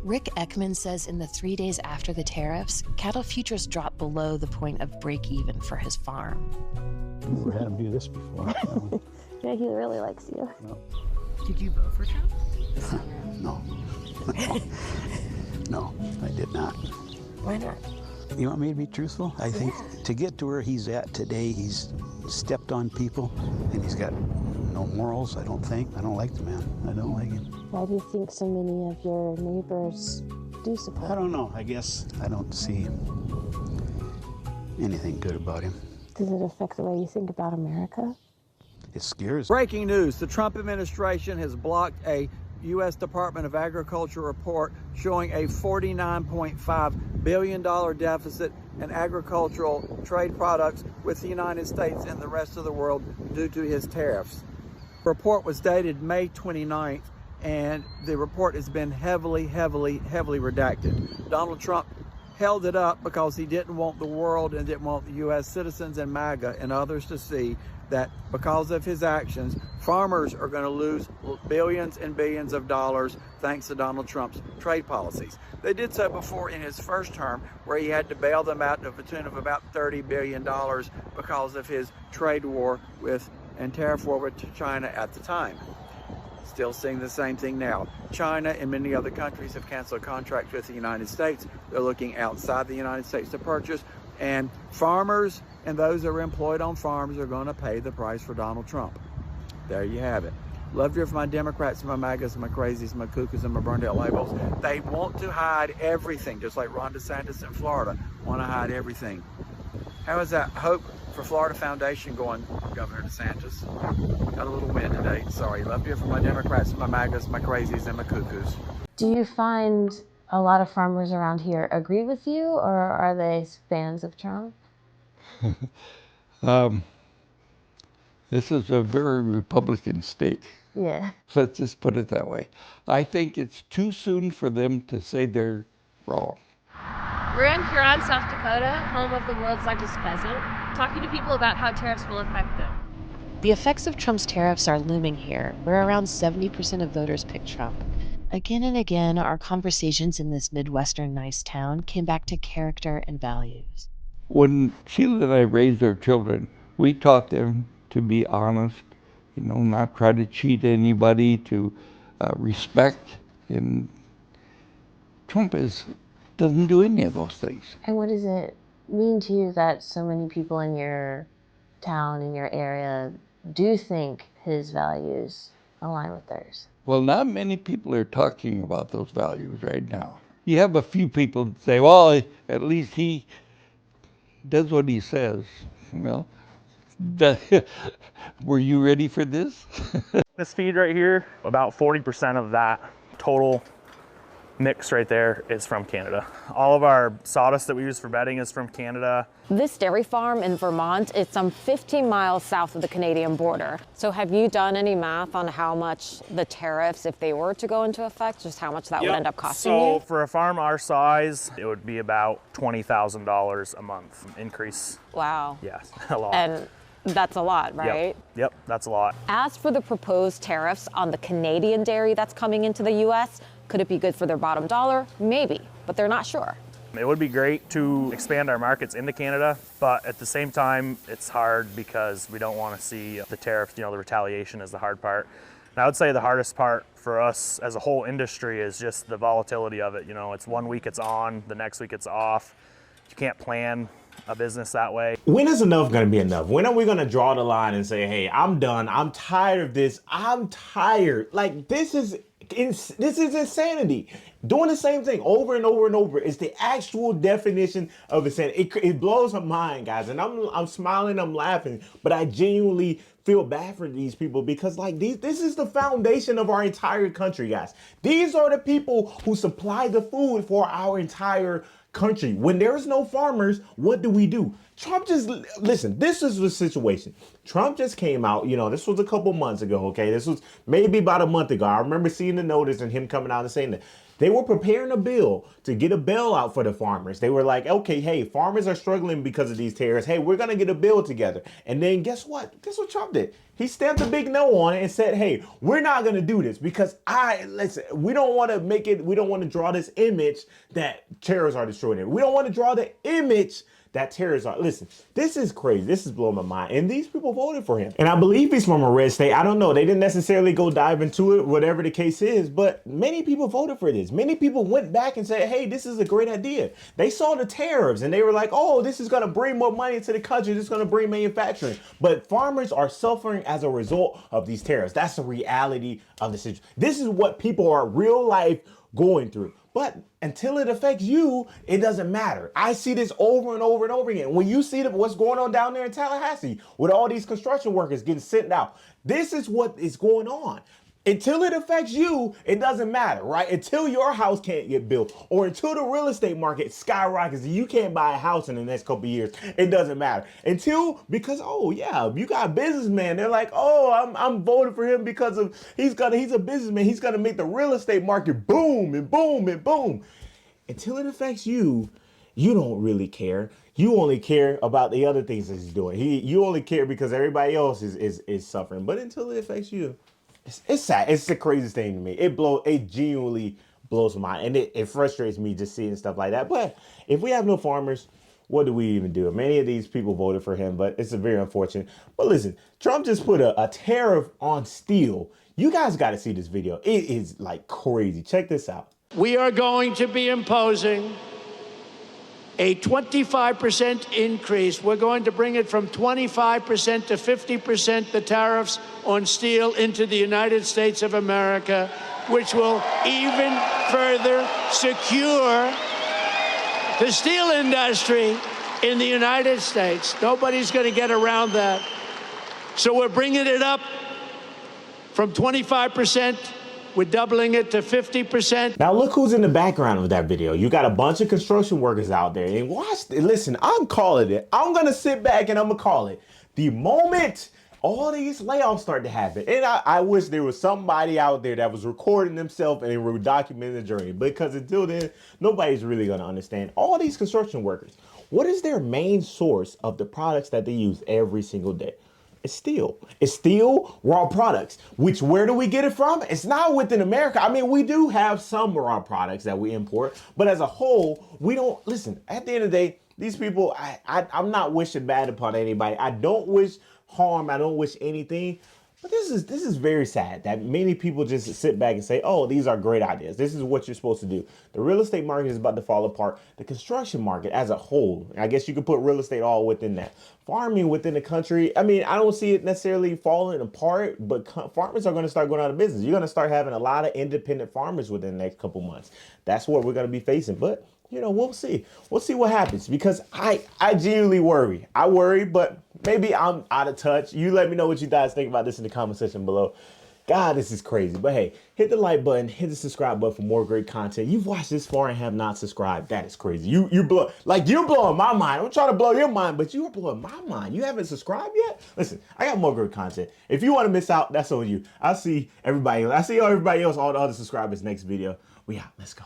Rick Ekman says in the 3 days after the tariffs, cattle futures dropped below the point of break even for his farm. Never had him do this before. No. Yeah, he really likes you. No. Did you vote for Trump? No. No, I did not. Why not? You want me to be truthful? I think to get to where he's at today, he's stepped on people and he's got no morals, I don't think. I don't like the man. I don't like him. Why do you think so many of your neighbors do support I don't know. I guess I don't see anything good about him. Does it affect the way you think about America? It scares me. Breaking news, the Trump administration has blocked a U.S. Department of Agriculture report showing a $49.5 billion deficit in agricultural trade products with the United States and the rest of the world due to his tariffs. The report was dated May 29th, and the report has been heavily redacted. Donald Trump held it up because he didn't want the world and didn't want the U.S. citizens and MAGA and others to see that because of his actions, farmers are going to lose billions and billions of dollars thanks to Donald Trump's trade policies. They did so before in his first term, where he had to bail them out to the tune of about $30 billion because of his trade war with and tariff war with China at the time. Still seeing the same thing now. China and many other countries have canceled contracts with the United States. They're looking outside the United States to purchase, and farmers and those that are employed on farms are going to pay the price for Donald Trump. There you have it. Love to hear from my Democrats, my MAGAs, my crazies, my cuckoos, and my burned out labels. They want to hide everything, just like Ron DeSantis in Florida want to hide everything. How is that Hope for Florida Foundation going, Governor DeSantis? Got a little win today. Sorry. Love to hear from my Democrats, my MAGAs, my crazies, and my cuckoos. Do you find a lot of farmers around here agree with you, or are they fans of Trump? This is a very Republican state. Yeah. Let's just put it that way. I think it's too soon for them to say they're wrong. We're in Huron, South Dakota, home of the world's largest pheasant, talking to people about how tariffs will affect them. The effects of Trump's tariffs are looming here, where around 70% of voters picked Trump. Again and again, our conversations in this Midwestern nice town came back to character and values. When Sheila and I raised our children, we taught them to be honest, not try to cheat anybody, to respect. And Trump doesn't do any of those things. And what does it mean to you that so many people in your town, in your area, do think his values align with theirs? Well, not many people are talking about those values right now. You have a few people that say, well, at least he does what he says. Well, were you ready for this? This feed right here, about 40% of that total mix right there is from Canada. All of our sawdust that we use for bedding is from Canada. This dairy farm in Vermont is some 15 miles south of the Canadian border. So have you done any math on how much the tariffs, if they were to go into effect, just how much that would end up costing you? So for a farm our size, it would be about $20,000 a month increase. Wow. Yes, a lot. And that's a lot, right? Yep, that's a lot. As for the proposed tariffs on the Canadian dairy that's coming into the U.S., could it be good for their bottom dollar? Maybe, but they're not sure. It would be great to expand our markets into Canada, but at the same time, it's hard because we don't want to see the tariffs, the retaliation is the hard part. And I would say the hardest part for us as a whole industry is just the volatility of it. It's 1 week it's on, the next week it's off. You can't plan a business that way. When is enough going to be enough? When are we going to draw the line and say, hey, I'm done. I'm tired of this. I'm tired. Like, this is insanity. Doing the same thing over and over and over is the actual definition of insanity. It blows my mind, guys. And I'm smiling, I'm laughing, but I genuinely feel bad for these people because this is the foundation of our entire country, guys. These are the people who supply the food for our entire country. When there's no farmers, what do? Trump listen, this is the situation. Trump just came out, this was a couple months ago, okay? This was maybe about a month ago. I remember seeing the notice and him coming out and saying that They were preparing a bill to get a bailout for the farmers. They were like, okay, hey, farmers are struggling because of these tariffs. Hey, we're going to get a bill together. And then guess what? Guess what Trump did? He stamped a big no on it and said, hey, we're not going to do this because we don't want to make it, we don't want to draw this image that tariffs are destroying it. We don't want to draw the image that terrorists are. Listen, this is crazy. This is blowing my mind. And these people voted for him. And I believe he's from a red state. I don't know. They didn't necessarily go dive into it, whatever the case is, but many people voted for this. Many people went back and said, hey, this is a great idea. They saw the tariffs and they were like, oh, this is going to bring more money into the country. This is going to bring manufacturing. But farmers are suffering as a result of these tariffs. That's the reality of the situation. This is what people are real life going through. But until it affects you, it doesn't matter. I see this over and over and over again. When you see what's going on down there in Tallahassee with all these construction workers getting sent out, this is what is going on. Until it affects you, it doesn't matter, right? Until your house can't get built or until the real estate market skyrockets and you can't buy a house in the next couple of years, it doesn't matter. Because, oh yeah, you got a businessman. They're like, oh, I'm voting for him because of he's a businessman. He's gonna make the real estate market boom and boom and boom. Until it affects you, you don't really care. You only care about the other things that he's doing. You only care because everybody else is suffering. But until it affects you, it's sad. It's the craziest thing to me. It genuinely blows my mind. And it frustrates me just seeing stuff like that. But if we have no farmers, what do we even do? Many of these people voted for him, but it's very unfortunate. But listen, Trump just put a tariff on steel. You guys got to see this video. It is like crazy. Check this out. We are going to be imposing a 25% increase. We're going to bring it from 25% to 50%, the tariffs on steel into the United States of America, which will even further secure the steel industry in the United States. Nobody's going to get around that. So we're bringing it up from 25%. We're doubling it to 50%. Now look who's in the background of that video. You got a bunch of construction workers out there. And listen, I'm calling it. I'm going to sit back and I'm going to call it. The moment all these layoffs start to happen, and I wish there was somebody out there that was recording themselves and were documenting the journey, because until then, nobody's really going to understand. All these construction workers, what is their main source of the products that they use every single day? It's steel. It's steel, raw products, which where do we get it from? It's not within America. I mean, we do have some raw products that we import, but as a whole, we don't. Listen, at the end of the day, these people, I'm not wishing bad upon anybody. I don't wish harm. I don't wish anything. But this is very sad that many people just sit back and say, oh, these are great ideas. This is what you're supposed to do. The real estate market is about to fall apart. The construction market as a whole, I guess you could put real estate all within that. Farming within the country, I mean, I don't see it necessarily falling apart, but farmers are going to start going out of business. You're going to start having a lot of independent farmers within the next couple months. That's what we're going to be facing. But, you know, we'll see. We'll see what happens, because I genuinely worry. I worry, but maybe I'm out of touch. You let me know what you guys think about this in the comment section below. God, this is crazy. But hey, hit the like button, hit the subscribe button for more great content. You've watched this far and have not subscribed. That is crazy. You're blowing my mind. I'm trying to blow your mind, but you're blowing my mind. You haven't subscribed yet? Listen, I got more great content. If you want to miss out, that's on you. I'll see everybody else, all the other subscribers next video. We out. Let's go.